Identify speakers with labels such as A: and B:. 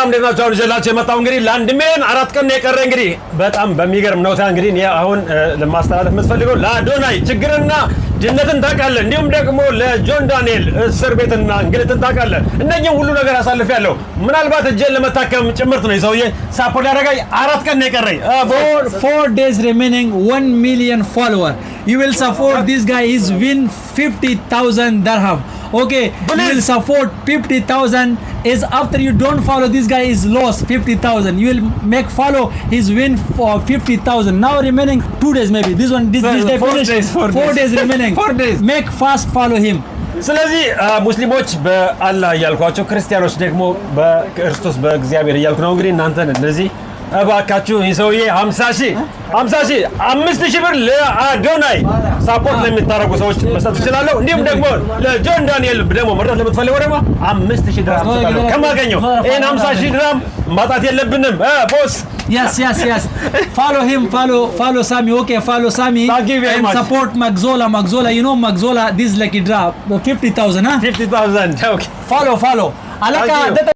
A: ሰላም እንዴት ናችሁ? አሁን ይዤላችሁ የመጣው እንግዲህ ለ1 ሚሊዮን 4 ቀን ነው የቀረ። እንግዲህ በጣም በሚገርም ነው እንግዲህ እኔ አሁን ለማስተላለፍ የምትፈልገው ለአዶናይ ችግርና ድህነትን ታውቃለህ፣ እንዲሁም ደግሞ ለጆን ዳንኤል እስር ቤትና እንግልትን ታውቃለህ። እነኚህ ሁሉ ነገር አሳልፌያለሁ። ምናልባት እጄን ለመታከም ጭምርት ነው የሰውዬ ሳፖርት ያደረጋኝ። 4 ቀን ነው የቀረኝ።
B: 4 days remaining, 1 million follower. You will support this guy. Is win 50,000 dirham. Okay, you will support 50,000. Is after you don't follow this guy is lost 50,000. You will make follow his win for 50,000. Now remaining 2 days maybe. This day finished. 4 days remaining.
A: 4 days.
B: Make fast follow him.
A: ስለዚህ ሙስሊሞች በአላህ እያልኳቸው ክርስቲያኖች ደግሞ በክርስቶስ በእግዚአብሔር እያልኩ ነው። እንግዲህ እናንተን እንደዚህ እባካችሁ ይህ ሰውዬ 50 ሺህ 5,000 ብር ለአዶናይ ሳፖርት ለሚታረጉ ሰዎች መስጠት ትችላለሁ። እንዲሁም ደግሞ ለጆን ዳንኤል ደግሞ መርዳት ለምትፈልጉ ደግሞ 5,000 ድርሃም ትሰጣለሁ። ከማገኘው ይሄን 50,000 ድርሃም ማጣት የለብንም ቦስ።
B: Yes. Follow him. Follow Sami. Okay, follow Sami.
A: Thank you very
B: and
A: much.
B: Support Magzola. You know Magzola. This is lucky draw. 50,000, huh?
A: 50,000. Okay.
B: Follow. Alaka.
A: Thank you.